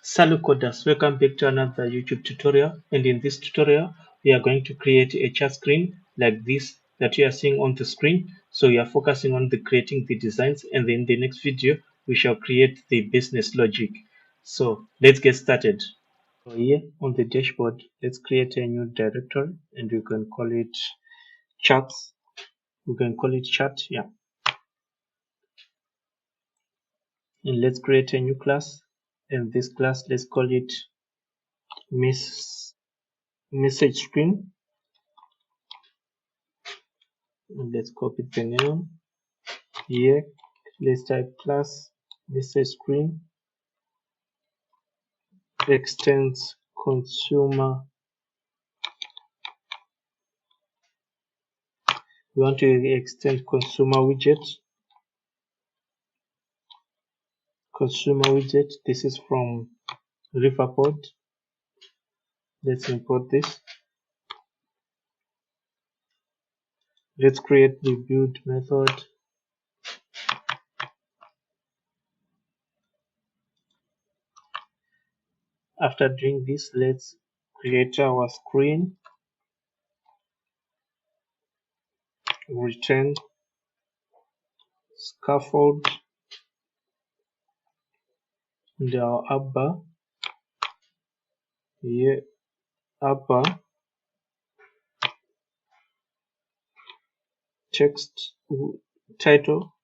Salut coders, welcome back to another YouTube tutorial, and in this tutorial we are going to create a chat screen like this that you are seeing on the screen. So we are focusing on creating the designs, and then in the next video we shall create the business logic. So let's get started. So here on the dashboard, let's create a new directory and we can call it charts. We can call it chat, yeah. And let's create a new class, and this class let's call it message screen. And let's copy the name here. Let's type class message screen extends consumer. We want to extend consumer widget. This is from Riverpod. Let's import this. Let's create the build method. After doing this, let's create our screen. Return scaffold and our app bar. Here, app bar text title.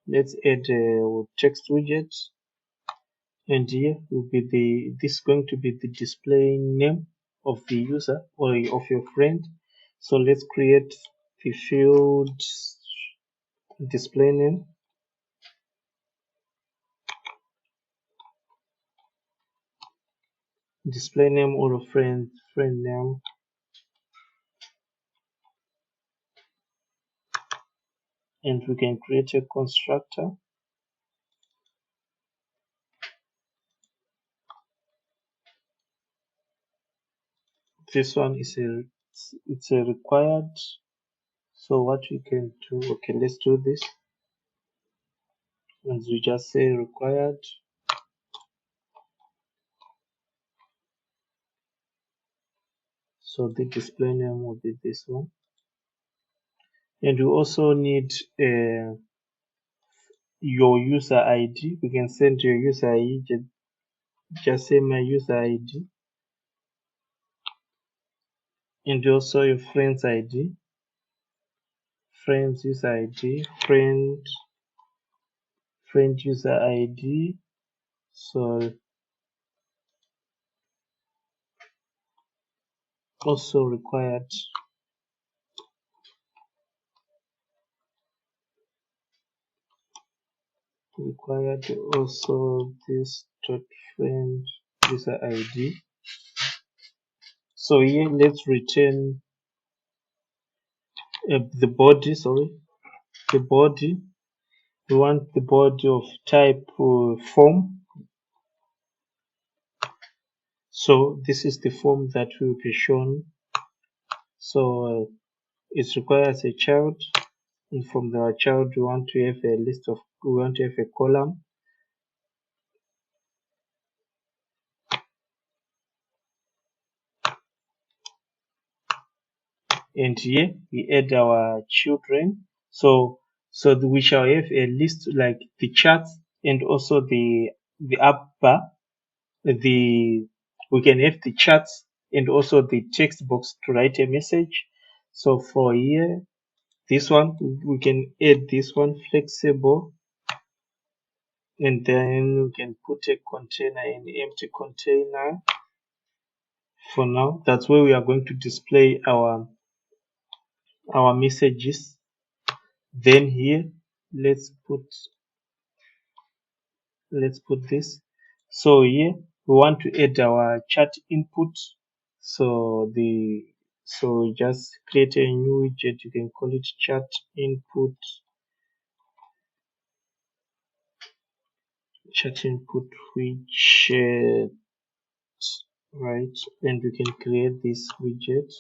Let's add a text widget, and here will be this is going to be the display name of the user or of your friend. So let's create the field display name. Display name or a friend name. And we can create a constructor. This one is a required. So what we can do, okay, let's do this. And we just say required. So the display name will be this one. And we also need your user ID. We can send your user ID. Just say my user ID. And also your friend's ID. Friend's user ID. Friend user ID. So also required. Also this dot friend user ID. So here let's return the body. The body. We want the body of type form. So this is the form that will be shown. So it requires a child, and from the child we want to have a column. And here we add our children. So we shall have a list like the charts and also the app bar. We can have the charts and also the text box to write a message. So for here, this one we can add this one flexible, and then we can put a container, an empty container. For now, that's where we are going to display our messages. Then here, let's put this. So here we want to add our chat input. So just create a new widget. You can call it chat input. Widget, right? And we can create this widget.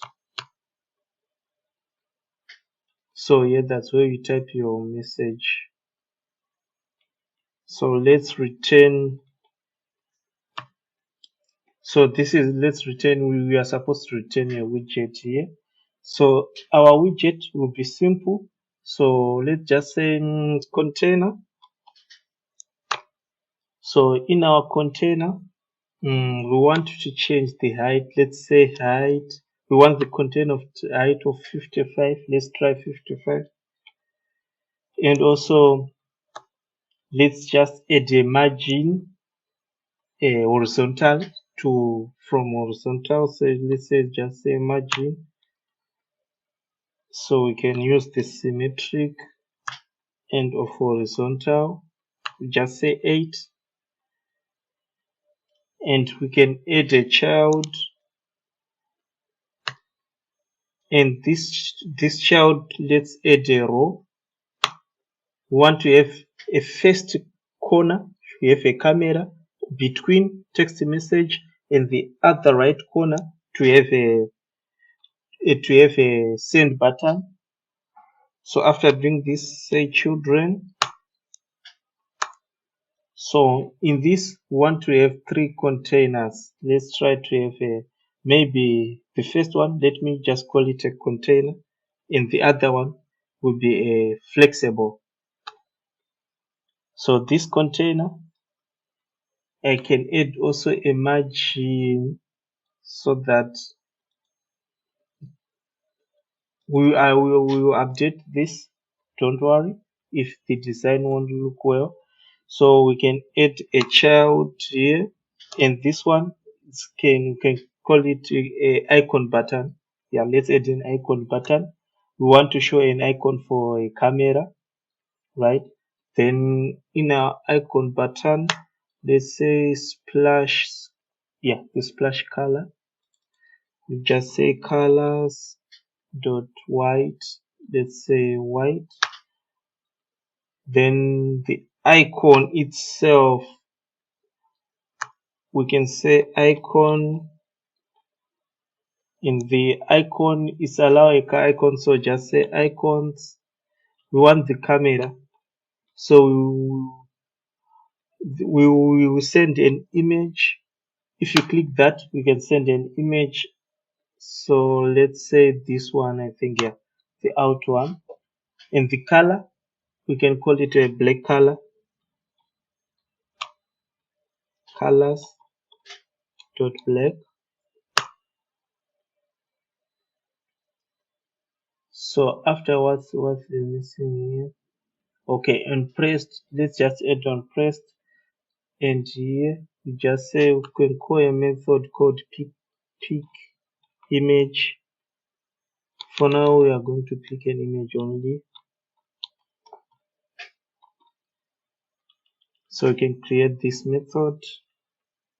So here, that's where you type your message. So let's return So this is, let's return, we are supposed to return a widget here. So our widget will be simple. So let's just say container. So in our container, we want to change the height. Let's say height. We want the container of height of 55. Let's try 55. And also, let's just add a margin, horizontal to from horizontal. So let's say just say margin. So we can use the symmetric and of horizontal. Just say 8. And we can add a child. And this child, let's add a row. We want to have a first corner, we have a camera between text message and the other right corner to have a send button. So after doing this, say children. So in this, we want to have 3 containers. Let's try to have maybe the first one, let me just call it a container, and the other one will be a flexible. So this container, I can add also a margin so that we will update this. Don't worry if the design won't look well. So we can add a child here, and this one can call it a icon button. Yeah, let's add an icon button. We want to show an icon for a camera, right? Then in our icon button, let's say splash, yeah, the splash color. We just say colors dot white. Let's say white. Then the icon itself, we can say icon. In the icon is allow a icon, so just say icons. We want the camera, so we will send an image. If you click that, we can send an image. So let's say this one, I think, yeah, the out one. And the color, we can call it a black color. Colors dot black. So afterwards, what's the missing here? Okay, and pressed, let's just add on pressed. And here we just say we can call a method called pick image. For now, we are going to pick an image only. So we can create this method,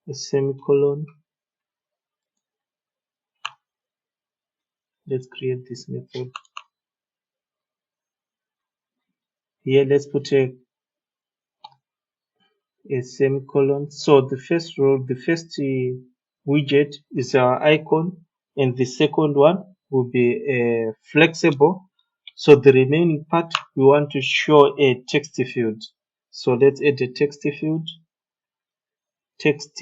a semicolon. Let's create this method. Here, let's put a semicolon. So the first row, the first widget is our icon, and the second one will be flexible. So the remaining part, we want to show a text field. So let's add a text field. Text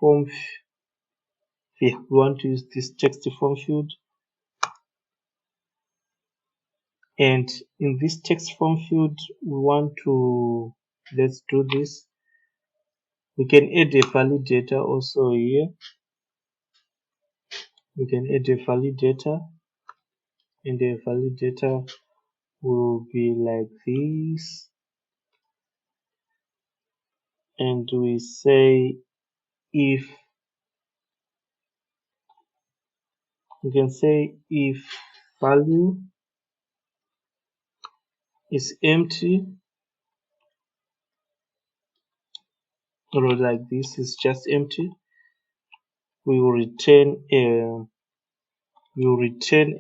form. Yeah, we want to use this text form field. And in this text form field, we want to, let's do this. We can add a validator also here. We can add a validator, and the validator will be like this. And we say if, we can say if value is empty, or like this is just empty, we will return a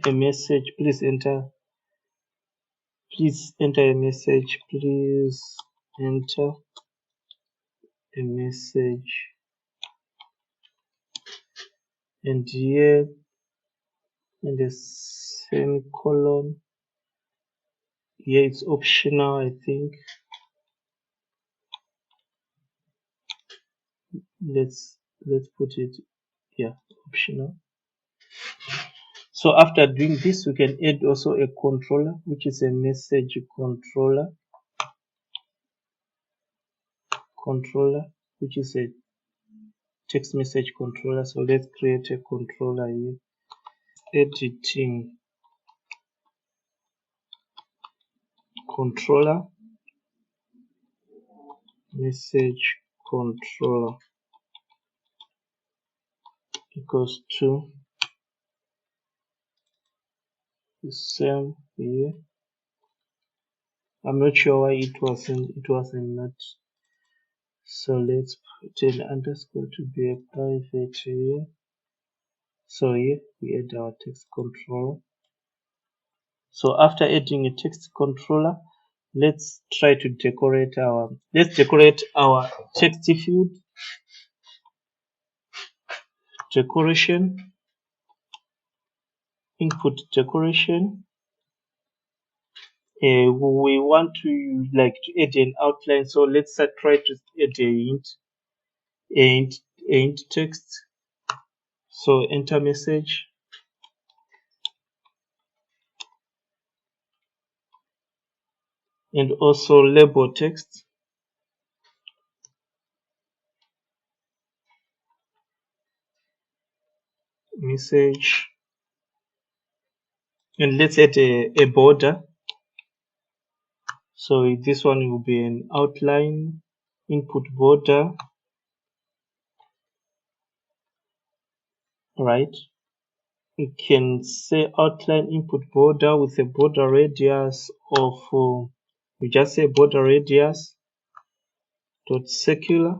message. Please enter a message. Please enter a message. And here in the semicolon, here it's optional, I think. let's put it here, optional. So after doing this, we can add also a controller, which is a message controller, which is a text message controller. So let's create a controller here. Editing controller, message controller equals to the same here. I'm not sure why it wasn't not. So let's put an underscore to be a private here. So here we add our text controller. So after adding a text controller, let's decorate our text field. Decoration, input decoration. We want to add an outline, so let's try to add a hint text. So enter message, and also label text. Message, and let's add a border. So this one will be an outline, input border, right? You can say outline input border with a border radius of you just say border radius dot circular,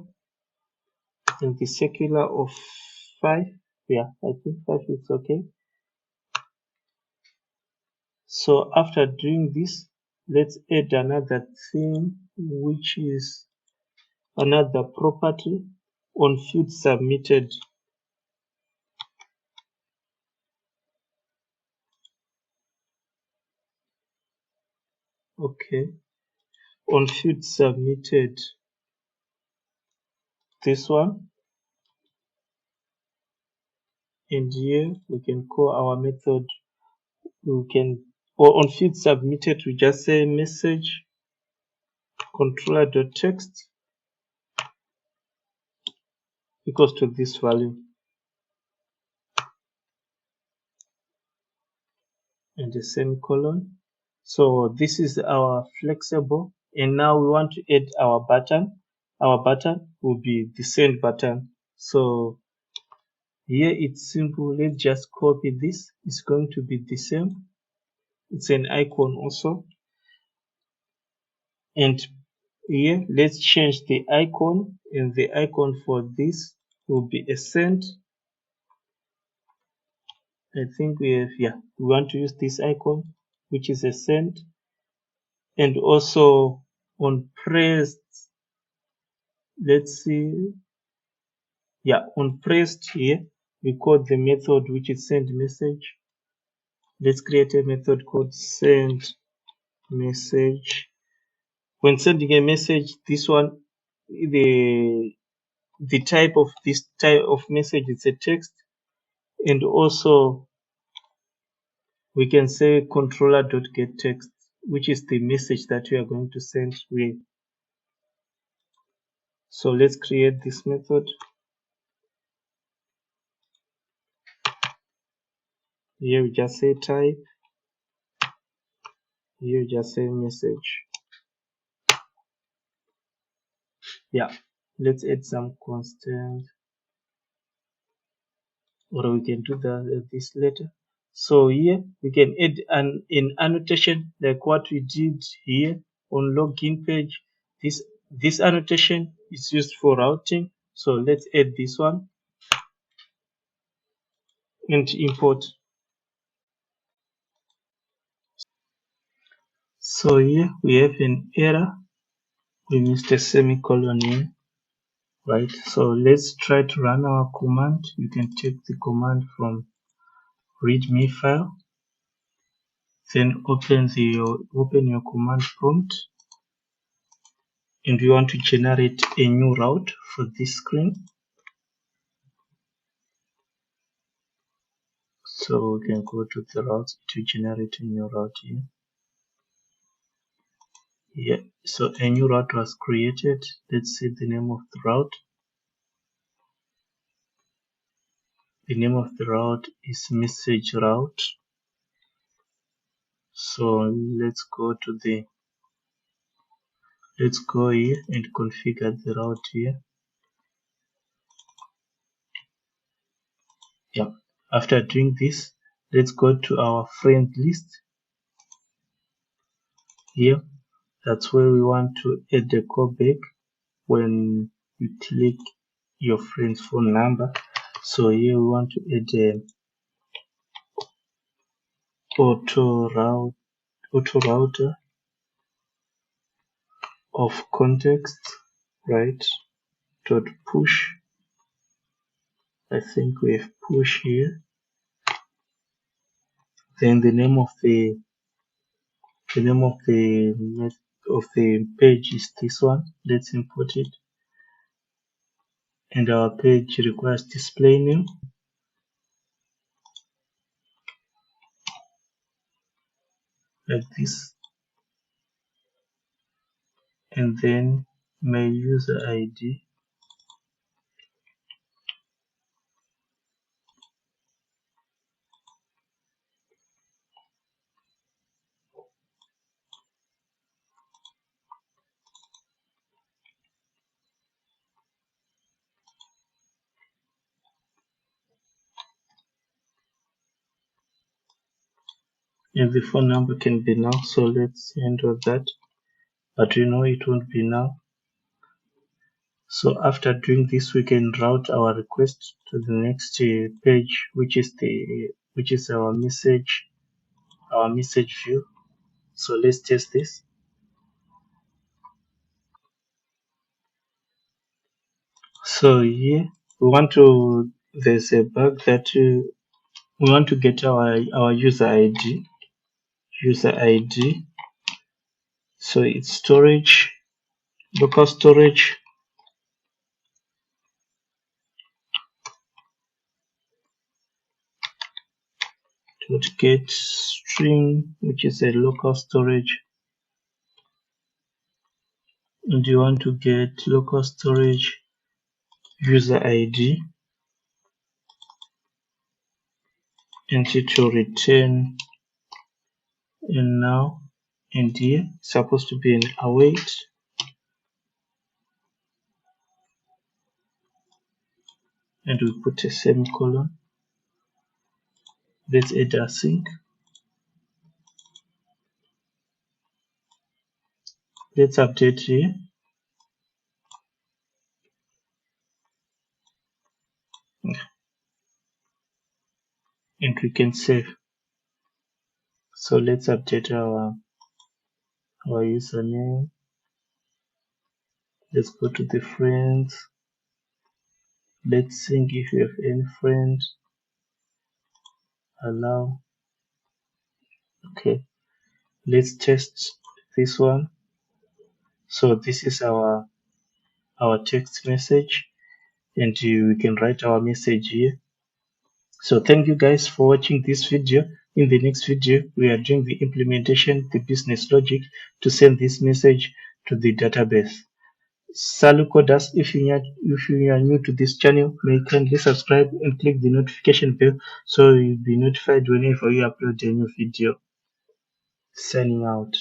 and the circular of 5. Yeah, I think 5 is okay. So after doing this, let's add another thing, which is another property on field submitted. Okay, on field submitted, this one, and here we can call our method. We can, or on field submitted, we just say message controller.text equals to this value, and the semicolon. So this is our flexible, and now we want to add our button. Our button will be the send button. So here it's simple. Let's just copy this. It's going to be the same. It's an icon also. And here let's change the icon, and the icon for this will be a send. I think we want to use this icon, which is a send. And also on pressed, let's see, on pressed here, we call the method which is send message. Let's create a method called send message. When sending a message, this one, the type of this type of message is a text, and also we can say controller.getText, which is the message that we are going to send with. So let's create this method. Here we just say type. Here we just say message. Let's add some constant, or we can do this later. So here we can add an annotation like what we did here on login page. This annotation is used for routing. So let's add this one and import. So here we have an error. We missed a semicolon here, right? So let's try to run our command. You can take the command from readme file, then open your command prompt, and we want to generate a new route for this screen. So we can go to the routes to generate a new route here. Yeah, so a new route was created. Let's see the name of the route. The name of the route is message route. So let's go here and configure the route here. Yeah. After doing this, let's go to our friend list. Here, that's where we want to add the callback when you click your friend's phone number. So here we want to add a auto router of context, right? Dot push. I think we have push here. Then the name of the page is this one. Let's import it. And our page requires display name. Like this. And then my user ID. And the phone number can be now. So let's handle that. But you know it won't be now. So after doing this, we can route our request to the next page, which is our message view. So let's test this. So here there's a bug that we want to get our user ID. So it's storage, local storage. Dot get string, which is a local storage, and you want to get local storage user ID, and it will return in now, and here it's supposed to be an await, and we put a semicolon. Let's add async. Let's update here. And we can save. So let's update our username. Let's go to the friends. Let's think if we have any friends. Allow. Okay. Let's test this one. So this is our text message, and we can write our message here. So thank you guys for watching this video. In the next video, we are doing the implementation, the business logic to send this message to the database. Salut coders, if you are new to this channel, may you kindly subscribe and click the notification bell so you'll be notified whenever we upload a new video. Signing out.